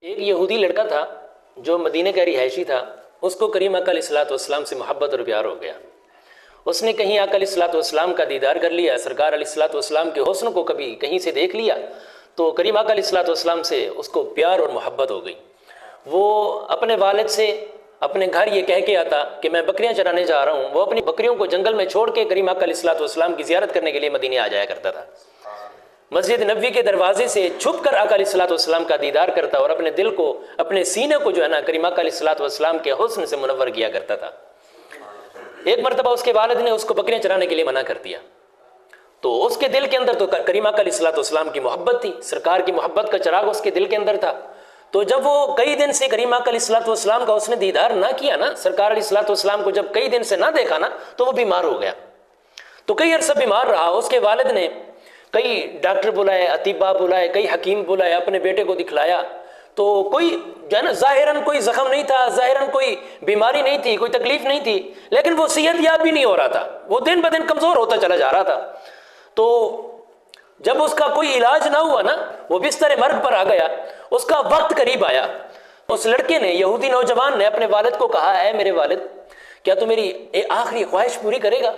ایک یہودی لڑکا تھا جو مدینے کا رہائشی تھا، اس کو کریم آقا علیہ الصلوۃ والسلام سے محبت اور پیار ہو گیا۔ اس نے کہیں آقا علیہ الصلوۃ والسلام کا دیدار کر لیا، سرکار علیہ الصلوۃ والسلام کے حسن کو کبھی کہیں سے دیکھ لیا تو کریم آقا علیہ الصلوۃ والسلام سے اس کو پیار اور محبت ہو گئی۔ وہ اپنے والد سے اپنے گھر یہ کہہ کے آتا کہ میں بکریاں چرانے جا رہا ہوں، وہ اپنی بکریوں کو جنگل میں چھوڑ کے کریم آقا علیہ الصلوۃ والسلام کی زیارت کرنے کے لیے مدینے آ جایا کرتا تھا۔ مسجد نبوی کے دروازے سے چھپ کر آقا علیہ الصلوۃ والسلام کا دیدار کرتا اور اپنے دل کو، اپنے سینے کو جو ہے نا کریم آقا علیہ الصلوۃ والسلام کے حسن سے منور کیا کرتا تھا۔ ایک مرتبہ اس کے والد نے اس کو بکریاں چرانے کے لیے منع کر دیا تو اس کے دل کے اندر تو کریم آقا علیہ الصلوۃ والسلام کی محبت تھی، سرکار کی محبت کا چراغ اس کے دل کے اندر تھا۔ تو جب وہ کئی دن سے کریم آقا علیہ الصلوۃ والسلام کا اس نے دیدار نہ کیا نا، سرکار علیہ الصلوۃ والسلام کو جب کئی دن سے نہ دیکھا نا تو وہ بیمار ہو گیا۔ تو کئی عرصہ بیمار رہا۔ اس کے والد نے کئی ڈاکٹر بلائے، اطباء بلائے، کئی حکیم بلائے، اپنے بیٹے کو دکھلایا تو کوئی جو ہے نا ظاہراً کوئی زخم نہیں تھا، ظاہراً کوئی بیماری نہیں تھی، کوئی تکلیف نہیں تھی، لیکن وہ صحت یاب بھی نہیں ہو رہا تھا، وہ دن بدن کمزور ہوتا چلا جا رہا تھا۔ تو جب اس کا کوئی علاج نہ ہوا نا، وہ بستر مرگ پر آ گیا، اس کا وقت قریب آیا۔ اس لڑکے نے، یہودی نوجوان نے اپنے والد کو کہا، اے میرے والد، کیا تو میری آخری خواہش پوری کرے گا؟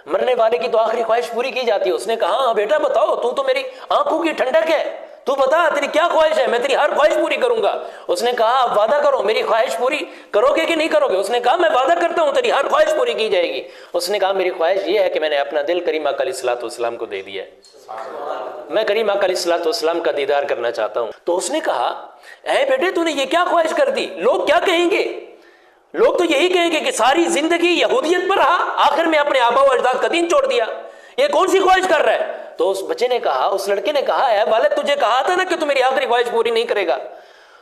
مرنے والے کی تو آخری خواہش پوری کی جاتی ہے۔ اس نے کہا، ہاں بیٹا بتاؤ، تو میری آنکھوں کی ٹھنڈک ہے، تو بتا تیری کیا خواہش ہے، میں تیری ہر خواہش پوری کروں گا۔ اس نے کہا، آپ وعدہ کرو، میری خواہش پوری کرو گے کہ نہیں کرو گے؟ اس نے کہا، میں وعدہ کرتا ہوں تیری ہر خواہش پوری کی جائے گی۔ اس نے کہا، میری خواہش یہ ہے کہ میں نے اپنا دل کریم آقا علیہ الصلوۃ والسلام کو دے دیا ہے، میں کریم آقا علیہ الصلوۃ والسلام کا دیدار کرنا چاہتا ہوں۔ تو اس نے کہا، اے بیٹے تو نے یہ کیا خواہش کر دی؟ لوگ کیا کہیں گے؟ لوگ تو یہی کہیں گے کہ ساری زندگی یہودیت پر رہا، آخر میں اپنے آبا و اجداد کا دین چھوڑ دیا، یہ کون سی خواہش کر رہا ہے؟ تو اس بچے نے کہا، اس لڑکے نے کہا، اے والد تجھے کہا تھا نا کہ تو میری آخری خواہش پوری نہیں کرے گا۔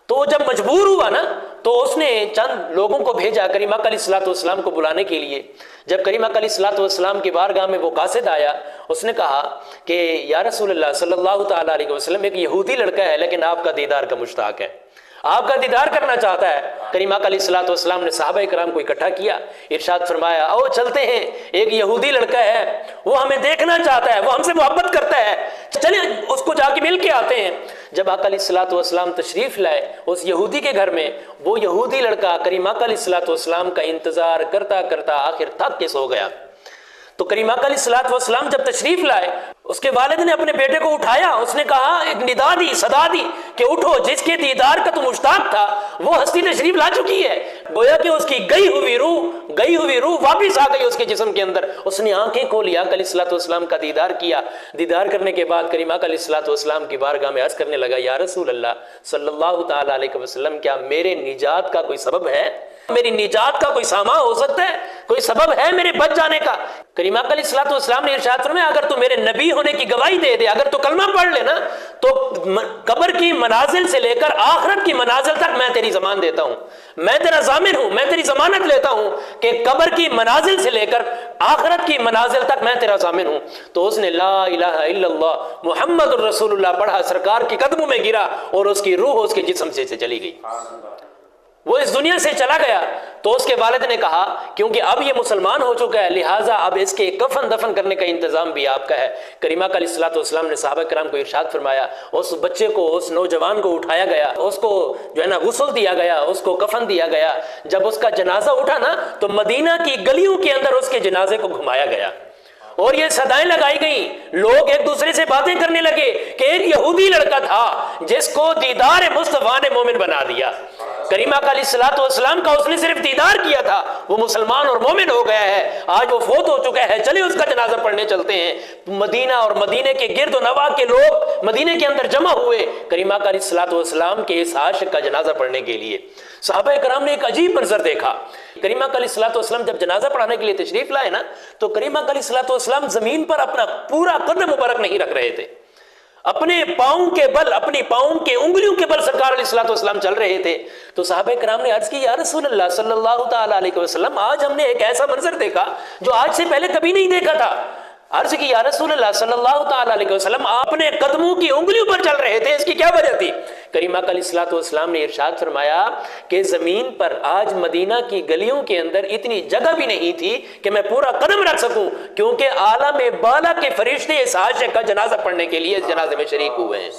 تو جب مجبور ہوا نا تو اس نے چند لوگوں کو بھیجا کریم آقا علیہ الصلوۃ والسلام کو بلانے کے لیے۔ جب کریم آقا علیہ الصلوۃ والسلام کی بارگاہ میں وہ قاصد آیا، اس نے کہا کہ یا رسول اللہ صلی اللہ تعالیٰ علیہ وسلم، ایک یہودی لڑکا ہے لیکن آپ کا دیدار کا مشتاق ہے، آپ کا دیدار کرنا چاہتا ہے۔ کریم آقا علیہ الصلوۃ والسلام نے صحابہ کرام کو اکٹھا کیا، ارشاد فرمایا، آؤ چلتے ہیں، ایک یہودی لڑکا ہے، وہ ہمیں دیکھنا چاہتا ہے، وہ ہم سے محبت کرتا ہے، چلیں اس کو جا کے مل کے آتے ہیں۔ جب آقا علیہ الصلوۃ والسلام تشریف لائے اس یہودی کے گھر میں، وہ یہودی لڑکا کریم آقا علیہ الصلوۃ والسلام کا انتظار کرتا کرتا آخر تھک کے سو گیا۔ تو کریم آقا علیہ الصلوۃ والسلام جب تشریف لائے، اس کے والد نے اپنے بیٹے کو اٹھایا، اس نے کہا، ایک ندا دی، صدا دی کہ اٹھو، جس کے دیدار کا تو مشتاق تھا وہ ہستی تشریف لا چکی ہے۔ گویا کہ اس کی گئی ہوئی روح واپس آ گئی اس کے جسم کے اندر۔ اس نے آنکھیں کھولی، آقا علیہ الصلوۃ والسلام کا دیدار کیا۔ دیدار کرنے کے بعد کریم آقا علیہ الصلوۃ والسلام کی بارگاہ میں عرض کرنے لگا، یا رسول اللہ صلی اللہ تعالیٰ علیہ وسلم، کیا میرے نجات کا کوئی سبب ہے؟ میری نجات کا کوئی سامان ہو سکتا ہے؟ کوئی سبب ہے میرے بچ جانے کا؟ کریم آقا علیہ الصلوۃ والسلام نے ارشاد فرمایا، اگر تو میرے نبی ہونے کی گواہی دے دے، اگر تو کلمہ پڑھ لے نا، تو قبر کی منازل سے لے کر آخرت کی منازل تک میں تیری ضمان دیتا ہوں، میں تیرا ضامن ہوں، میں تیری ضمانت لیتا ہوں کہ قبر کی منازل سے لے کر آخرت کی منازل تک میں تیرا ضامن ہوں۔ تو اس نے لا الہ الا اللہ محمد الرسول اللہ پڑھا، سرکار کے قدموں میں گرا اور اس کی روح اس کے جسم سے چلی گئی، وہ اس دنیا سے چلا گیا۔ تو اس کے والد نے کہا، کیونکہ اب یہ مسلمان ہو چکا ہے، لہٰذا اب اس کے کفن دفن کرنے کا انتظام بھی آپ کا ہے۔ کریم آقا علیہ الصلوۃ والسلام نے صحابہ کرام کو ارشاد فرمایا، اس بچے کو، اس نوجوان کو اٹھایا گیا، اس کو جو ہے نا غسل دیا گیا، اس کو کفن دیا گیا۔ جب اس کا جنازہ اٹھا نا تو مدینہ کی گلیوں کے اندر اس کے جنازے کو گھمایا گیا اور یہ صدائیں لگائی گئیں، لوگ ایک دوسرے سے باتیں کرنے لگے کہ ایک یہودی لڑکا تھا جس کو دیدار مصطفیٰ نے مومن بنا دیا۔ کریم آقا علیہ الصلوۃ والسلام کا اس نے صرف دیدار کیا تھا، وہ مسلمان اور مومن ہو گیا ہے، آج وہ فوت ہو چکا ہے، چلے اس کا جنازہ پڑھنے چلتے ہیں۔ مدینہ اور مدینے کے گرد و نواح کے لوگ مدینے کے اندر جمع ہوئے کریم آقا علیہ الصلوۃ والسلام کے اس عاشق کا جنازہ پڑھنے کے لیے۔ صحابہ کرام نے ایک عجیب منظر دیکھا۔ کریم آقا علیہ الصلوۃ والسلام جب جنازہ پڑھانے کے لیے تشریف لائے نا تو کریم آقا علیہ الصلوۃ والسلام زمین پر اپنا پورا قدم مبارک نہیں رکھ رہے تھے، اپنے پاؤں کے بل، اپنی پاؤں کے انگلیوں کے بل سرکار علیہ الصلوۃ والسلام چل رہے تھے۔ تو صحابہ کرام نے عرض کی، یا رسول اللہ صلی اللہ تعالیٰ علیہ وسلم، آج ہم نے ایک ایسا منظر دیکھا جو آج سے پہلے کبھی نہیں دیکھا تھا۔ عرض کی یا رسول اللہ صلی اللہ تعالی علیہ وسلم آپ اپنے قدموں کی انگلیوں پر چل رہے تھے، اس کی کیا وجہ تھی؟ کریم آقا علیہ الصلوۃ والسلام نے ارشاد فرمایا کہ زمین پر آج مدینہ کی گلیوں کے اندر اتنی جگہ بھی نہیں تھی کہ میں پورا قدم رکھ سکوں، کیونکہ عالم بالا کے فرشتے اس عاشق کا جنازہ پڑھنے کے لیے اس جنازے میں شریک ہوئے ہیں۔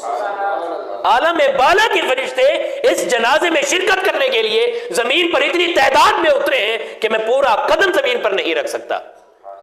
عالم بالا کے فرشتے اس جنازے میں شرکت کرنے کے لیے زمین پر اتنی تعداد میں اترے ہیں کہ میں پورا قدم زمین پر نہیں رکھ سکتا۔